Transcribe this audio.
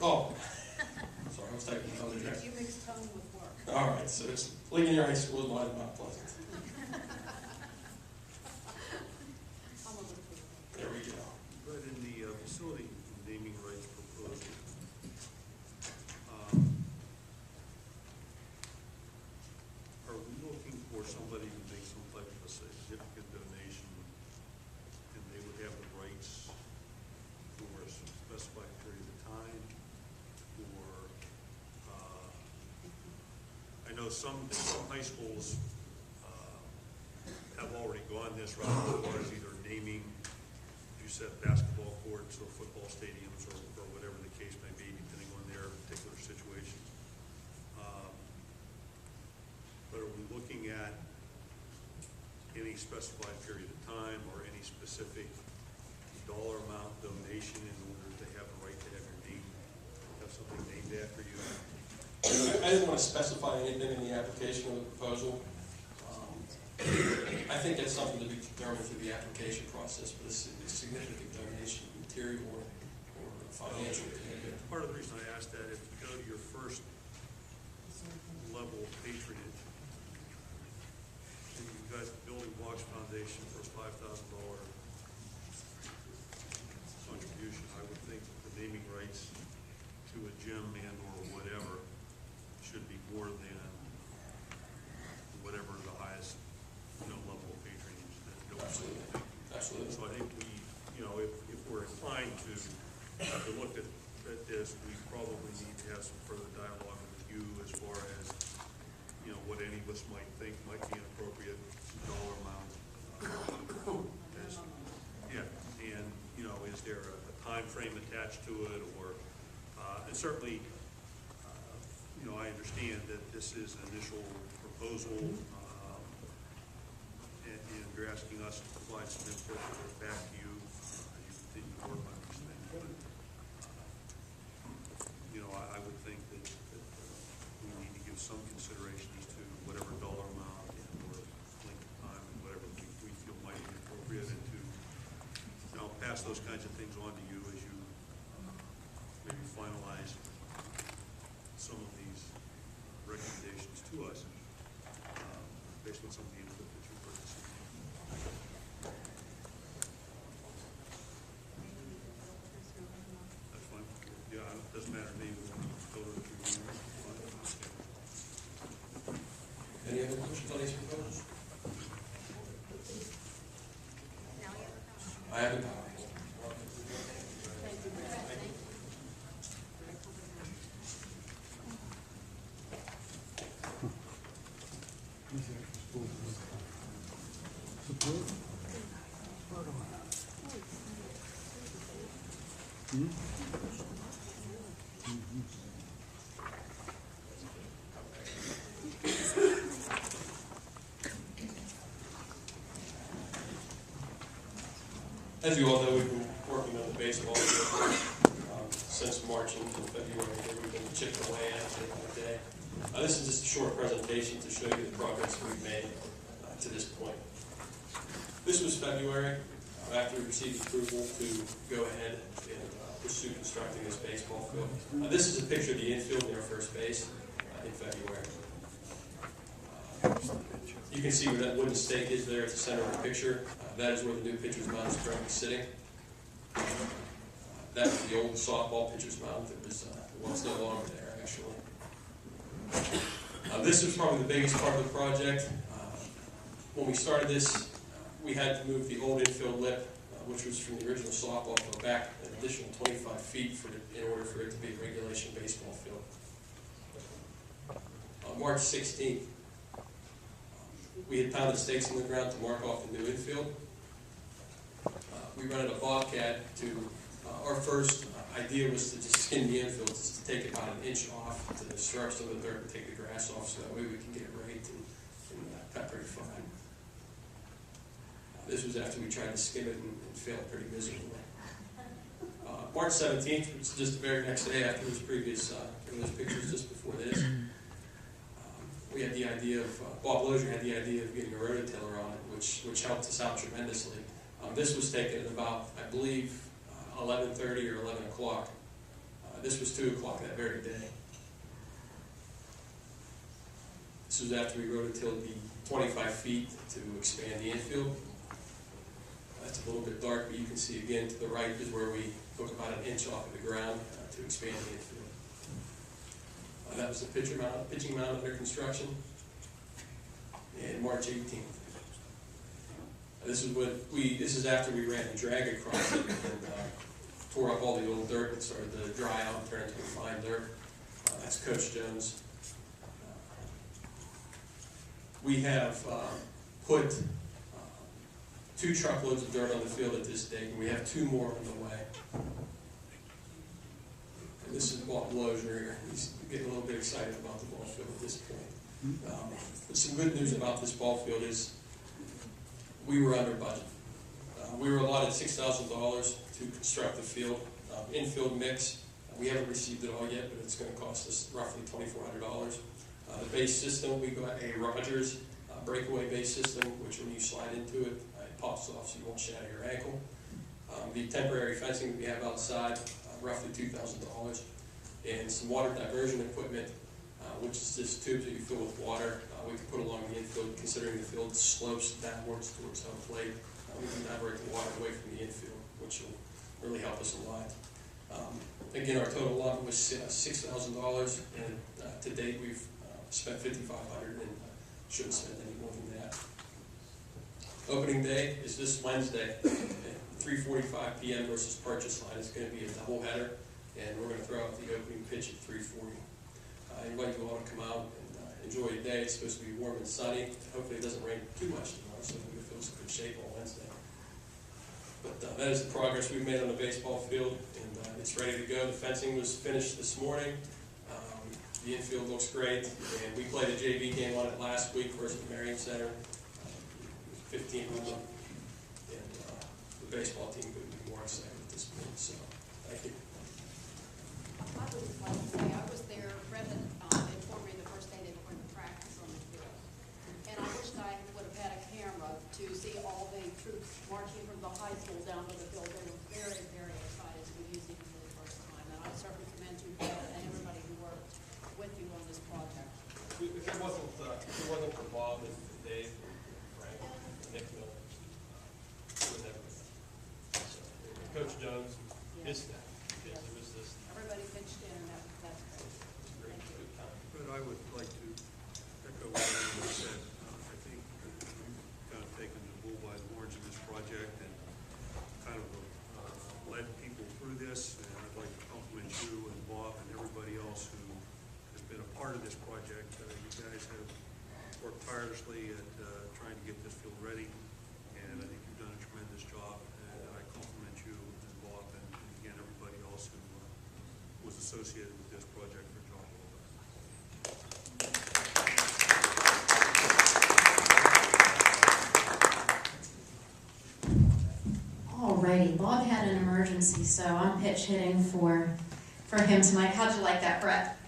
Oh, sorry, I was typing another address. You mix tongue with work. All right, so it's Ligonier High School is mine, Mount Pleasant. There we go. But in the facility naming rights proposal, are we looking for somebody to make some type of a significant donation, and they would have the rights for a specified period of time? Or I know some high schools have already gone this route as far as either naming, you said, basketball courts or football stadiums or whatever the case may be, depending on their particular situation. But are we looking at any specified period of time or any specific dollar amount donation in order to have the right to have your name, have something named after you? I didn't want to specify anything in the application or the proposal. I think that's something to be determined through the application process, but it's a significant donation, material or financial. Part of the reason I asked that, if you go to your first level of patronage, and you've got the Building Blocks Foundation for a $5,000 contribution, I would think the naming rights to a gym and or whatever should be more than whatever the highest level of patronage that goes. Absolutely. Absolutely. So I think we, if we're inclined to look at this, we probably need to have some further dialogue with you as far as, what any of us might think might be an appropriate dollar amount. And, is there a time frame attached to it, or, and certainly, I understand that this is an initial proposal, and you're asking us to provide some input back to you as you continue to work on these things. But, I would think that we need to give some consideration as to whatever dollar amount and or length of time and whatever we feel might be appropriate, and to pass those kinds of things on to you as you maybe finalize some of these recommendations to us based on some of the input that you've heard this evening. That's fine. Yeah, it doesn't matter to me. We want to go to the review. Any other questions on these proposals? I haven't. As you all know, we've been working on the baseball field since March into February. We've been chipping away at it all day. This is just a short presentation to show you the progress we've made to this point. This was February, after we received approval to go ahead and pursue constructing this baseball field. This is a picture of the infield near first base in February. You can see where that wooden stake is there at the center of the picture. That is where the new pitcher's mound is currently sitting. That was the old softball pitcher's mound that was no longer there, actually. This was probably the biggest part of the project. When we started this, we had to move the old infield lip, which was from the original softball field, back an additional 25 feet in order for it to be a regulation baseball field. On March 16th, we had pounded stakes in the ground to mark off the new infield. We rented a Bobcat to, our first idea was to just skin the infield, just to take about an inch off to start some of the dirt and take the grass off, so that way we can get it raked and cut pretty fine. This was after we tried to skim it and failed pretty miserably. March 17th, which is just the very next day after those previous those pictures, just before this, we had the idea of, Bob Lozier had the idea of getting a rototiller on it, which helped us out tremendously. This was taken at about, I believe, 11:30 or 11 o'clock This was 2 o'clock that very day. This was after we rototilled the 25 feet to expand the infield. That's a little bit dark, but you can see again to the right is where we took about an inch off of the ground to expand the infield. That was the pitching mound under construction, and March 18th. This is after we ran the drag across it and tore up all the old dirt and started to dry out and turn into fine dirt. That's Coach Jones. We have put 2 truckloads of dirt on the field at this date, and we have 2 more on the way. And this is Bob Lozier. He's getting a little bit excited about the ball field at this point. But some good news about this ball field is we were under budget. We were allotted $6,000 to construct the field. Infield mix, we haven't received it all yet, but it's going to cost us roughly $2,400. The base system, we got a Rogers breakaway base system, which when you slide into it, it pops off so you won't shatter your ankle. The temporary fencing that we have outside, roughly $2,000. And some water diversion equipment, which is just tubes that you fill with water. We can put along the infield, considering the field slopes downwards towards home plate. We can divert the water away from the infield, which will really help us a lot. Again, our total allotment was $6,000, and to date we've spent $5,500 and shouldn't spend any more than that. Opening day is this Wednesday at 3:45 p.m. versus purchase line. It's going to be a doubleheader, and we're going to throw out the opening pitch at 3:40. I invite you all to come out and enjoy the day. It's supposed to be warm and sunny. Hopefully it doesn't rain too much tomorrow, so we're going to feel some good shape on Wednesday. But that is the progress we've made on the baseball field, and it's ready to go. The fencing was finished this morning. The infield looks great, and we played a JV game on it last week versus the Marion Center. 15 of them, and the baseball team couldn't be more excited at this point. So, thank you. I would like to say I was there. Brendan informed me the first day they were going to practice on the field, and I wished I would have had a camera to see all the troops marching from the high school down to the field. They were very, very excited to be using it for the first time, and I certainly commend you, Brad, and everybody who worked with you on this project. If it wasn't for Bob and Dave and Frank and Nick Miller, it would never been. So, Coach Jones, his staff, it was this Everybody pitched in, and that's great. great good time. But I would like to echo what you said. I think we've kind of taken the bull by the horns in this project and kind of led people through this. And I'd like to compliment you and Bob and everybody else who has been a part of this project. You guys have worked tirelessly at trying to get this field ready, and I think you've done a tremendous job. And I compliment you and Bob and again everybody else who was associated with this project for job well done. Alrighty, Bob had an emergency, so I'm pitch hitting for him tonight. How'd you like that, Brett?